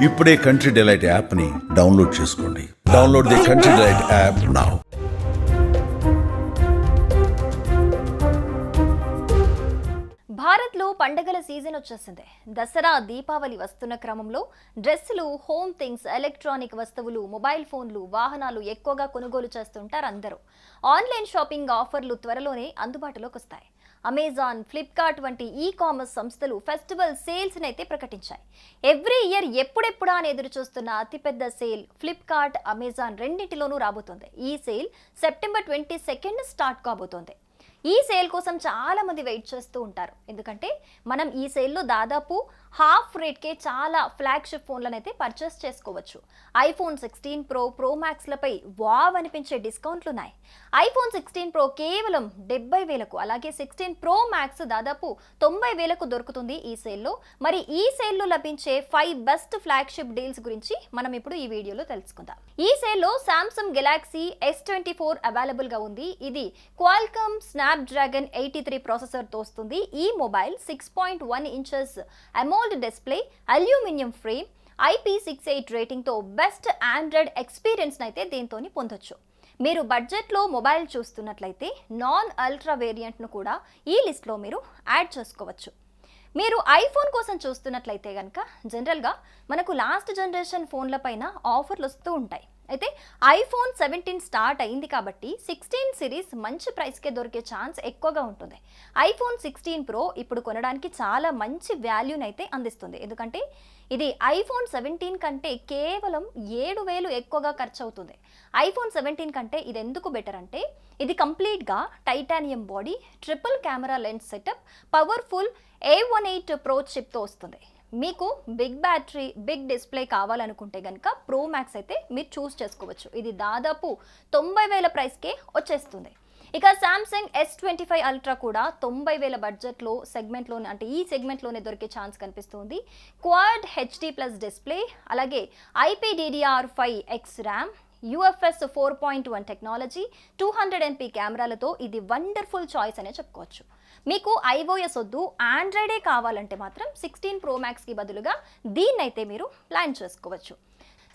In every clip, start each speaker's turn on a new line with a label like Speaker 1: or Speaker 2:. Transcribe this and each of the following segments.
Speaker 1: ఇప్పుడే country delight app ని download చేసుకోండి. Download the country delight app now.
Speaker 2: భారత్లో పండగల సీజన్ వచ్చేసింది. దసరా, దీపావళి వస్తున్న క్రమంలో డ్రెస్సులు, హోమ్ థింగ్స్, ఎలక్ట్రానిక్ వస్తువులు, మొబైల్ ఫోన్లు, వాహనాలు ఎక్కువగా కొనుగోలు చేస్తుంటారు అందరూ. ఆన్లైన్ షాపింగ్ ఆఫర్లు త్వరలోనే అందుబాటులోకి వస్తాయి. అమెజాన్, ఫ్లిప్కార్ట్ వంటి ఈ కామర్స్ సంస్థలు ఫెస్టివల్ సేల్స్ అయితే ప్రకటించాయి. ఎవ్రీ ఇయర్ ఎప్పుడెప్పుడా అని ఎదురు చూస్తున్న అతిపెద్ద సేల్ ఫ్లిప్కార్ట్, అమెజాన్ రెండింటిలోనూ రాబోతోంది. ఈ సేల్ సెప్టెంబర్ 22 స్టార్ట్ కాబోతోంది. ఈ సేల్ కోసం చాలా మంది వెయిట్ చేస్తూ ఉంటారు. ఎందుకంటే మనం ఈ సేల్లో దాదాపు హాఫ్ రేట్కే చాలా ఫ్లాగ్షిప్ ఫోన్లను అయితే పర్చేస్ చేసుకోవచ్చు. ఐఫోన్ 16 ప్రో, ప్రో మ్యాక్స్లపై వావ్ అనిపించే డిస్కౌంట్లు ఉన్నాయి. ఐఫోన్ 16 ప్రో కేవలం 70,000కు, అలాగే 16 ప్రో మ్యాక్స్ దాదాపు 90,000కు దొరుకుతుంది ఈ సేల్లో. మరి ఈ సేల్లో లభించే 5 బెస్ట్ ఫ్లాగ్షిప్ డీల్స్ గురించి మనం ఇప్పుడు ఈ వీడియోలో తెలుసుకుందాం. ఈ సేల్లో సామ్సంగ్ గెలాక్సీ S24 అవైలబుల్ గా ఉంది. ఇది క్వాల్కామ్ స్నాప్డ్రాగన్ 83 ప్రాసెసర్తో వస్తుంది. ఈ mobile 6.1 inches AMOLED display, aluminium frame, IP68 రేటింగ్తో బెస్ట్ ఆండ్రాయిడ్ ఎక్స్పీరియన్స్ అయితే దీంతోని పొందొచ్చు. మీరు బడ్జెట్లో మొబైల్ చూస్తున్నట్లయితే నాన్ అల్ట్రా వేరియంట్ను కూడా ఈ లిస్ట్లో మీరు యాడ్ చేసుకోవచ్చు. మీరు ఐఫోన్ కోసం చూస్తున్నట్లయితే కనుక జనరల్గా మనకు లాస్ట్ జనరేషన్ ఫోన్ల పైన ఆఫర్లు వస్తూ ఉంటాయి. అయితే ఐఫోన్ 17 స్టార్ట్ అయింది కాబట్టి 16 సిరీస్ మంచి ప్రైస్కే దొరికే ఛాన్స్ ఎక్కువగా ఉంటుంది. ఐఫోన్ 16 ప్రో ఇప్పుడు కొనడానికి చాలా మంచి వాల్యూని అయితే అందిస్తుంది. ఎందుకంటే ఇది ఐఫోన్ 17 కంటే కేవలం 7,000 ఎక్కువగా ఖర్చు అవుతుంది. ఐఫోన్ 17 కంటే ఇది ఎందుకు బెటర్ అంటే ఇది కంప్లీట్గా titanium body, triple camera lens setup, powerful A18 pro చిప్తో వస్తుంది. మీకు బిగ్ బ్యాటరీ, బిగ్ డిస్ప్లే కావాలనుకుంటే కనుక ప్రో మ్యాక్స్ అయితే మీరు చూస్ చేసుకోవచ్చు. ఇది దాదాపు 90,000 ప్రైస్కే వచ్చేస్తుంది. ఇక సామ్సంగ్ S25 అల్ట్రా కూడా 90,000 బడ్జెట్లో సెగ్మెంట్లోనే, అంటే ఈ సెగ్మెంట్లోనే దొరికే ఛాన్స్ కనిపిస్తుంది. క్వాడ్ HD+ డిస్ప్లే, అలాగే IP DDR5X RAM, UFS 4.1 technology, 200 MP కెమెరాలతో ఇది వండర్ఫుల్ చాయిస్ అనే చెప్పుకోవచ్చు. మీకు iOS వద్దు, ఆండ్రాయిడే కావాలంటే మాత్రం 16 ప్రో మ్యాక్స్కి బదులుగా దీన్నైతే మీరు ప్లాన్ చేసుకోవచ్చు.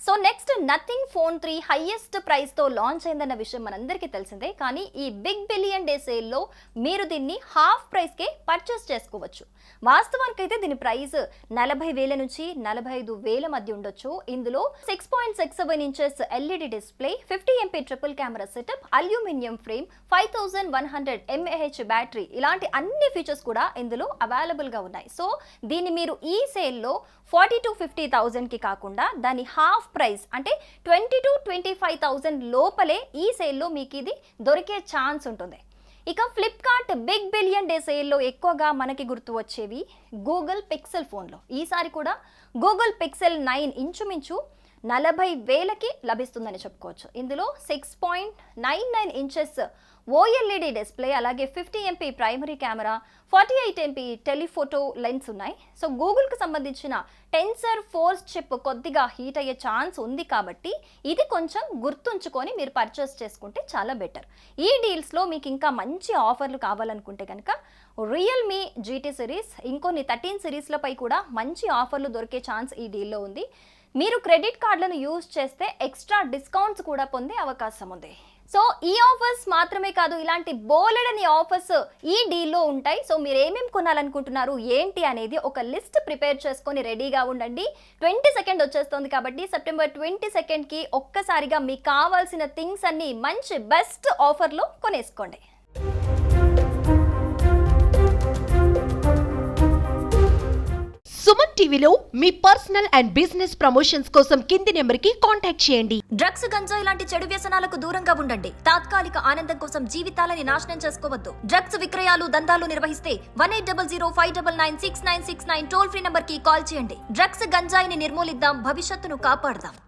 Speaker 2: So next Nothing phone 3 highest ప్రైస్తో లాంచ్ అయిందన్న విషయం మనందరికీ తెలిసిందే. కానీ ఈ బిగ్ బిలియన్ డే సేల్లో మీరు దీన్ని హాఫ్ ప్రైస్కే పర్చేస్ చేసుకోవచ్చు. వాస్తవానికైతే దీని ప్రైస్ 40,000 నుంచి 45,000 మధ్య ఉండొచ్చు. ఇందులో 6.67 inches LED display, 50 MP triple camera setup, aluminium frame, 5100 mAh battery, ఇలాంటి అన్ని ఫీచర్స్ కూడా ఇందులో అవైలబుల్గా ఉన్నాయి. సో దీన్ని మీరు ఈ సేల్లో 40,000-50,000కి కాకుండా దాని హాఫ్ ప్రైస్ అంటే 20,000-25,000 లోపలే ఈ సేల్లో మీకు ఇది దొరికే ఛాన్స్ ఉంటుంది. ఇక ఫ్లిప్కార్ట్ బిగ్ బిలియన్ డే సేల్లో ఎక్కువగా మనకి గుర్తు వచ్చేవి గూగుల్ పిక్సెల్ ఫోన్లో. ఈసారి కూడా గూగుల్ పిక్సెల్ 9 ఇంచుమించు 40,000కి లభిస్తుందని చెప్పుకోవచ్చు. ఇందులో 6.99 ఇంచెస్ OLED డిస్ప్లే, అలాగే 50 MP primary camera, 48 MP telephoto lens ఉన్నాయి. సో గూగుల్కి సంబంధించిన టెన్సర్ ఫోర్స్ చిప్ కొద్దిగా హీట్ అయ్యే ఛాన్స్ ఉంది కాబట్టి ఇది కొంచెం గుర్తుంచుకొని మీరు పర్చేస్ చేసుకుంటే చాలా బెటర్. ఈ డీల్స్లో మీకు ఇంకా మంచి ఆఫర్లు కావాలనుకుంటే కనుక రియల్మీ GT సిరీస్, ఇంకొన్ని 13 సిరీస్లపై కూడా మంచి ఆఫర్లు దొరికే ఛాన్స్ ఈ డీల్లో ఉంది. మీరు క్రెడిట్ కార్డులను యూజ్ చేస్తే ఎక్స్ట్రా డిస్కౌంట్స్ కూడా పొందే అవకాశం ఉంది. సో ఈ ఆఫర్స్ మాత్రమే కాదు, ఇలాంటి బోలెడని ఆఫర్స్ ఈ డీల్లో ఉంటాయి. సో మీరు ఏమేమి కొనాలనుకుంటున్నారు ఏంటి అనేది ఒక లిస్ట్ ప్రిపేర్ చేసుకొని రెడీగా ఉండండి. 22 వచ్చేస్తుంది కాబట్టి సెప్టెంబర్ 22కి ఒక్కసారిగా మీకు కావాల్సిన థింగ్స్ అన్ని మంచి బెస్ట్ ఆఫర్లో కొనేసుకోండి.
Speaker 3: సుమన్ టీవీలో మీ పర్సనల్ అండ్ బిజినెస్ ప్రమోషన్స్ కోసం కింది నెంబర్కి కాంటాక్ట్ చేయండి.
Speaker 2: డ్రగ్స్, గంజాయి లాంటి చెడు వ్యసనాలకు దూరంగా ఉండండి. తాత్కాలిక ఆనందం కోసం జీవితాలని నాశనం చేసుకోవద్దు. డ్రగ్స్ విక్రయాలు, దందాలు నిర్వహిస్తే 1800-599-6969 టోల్ ఫ్రీ నంబర్ కి కాల్ చేయండి. డ్రగ్స్, గంజాయిని నిర్మూలిద్దాం, భవిష్యత్తును కాపాడదాం.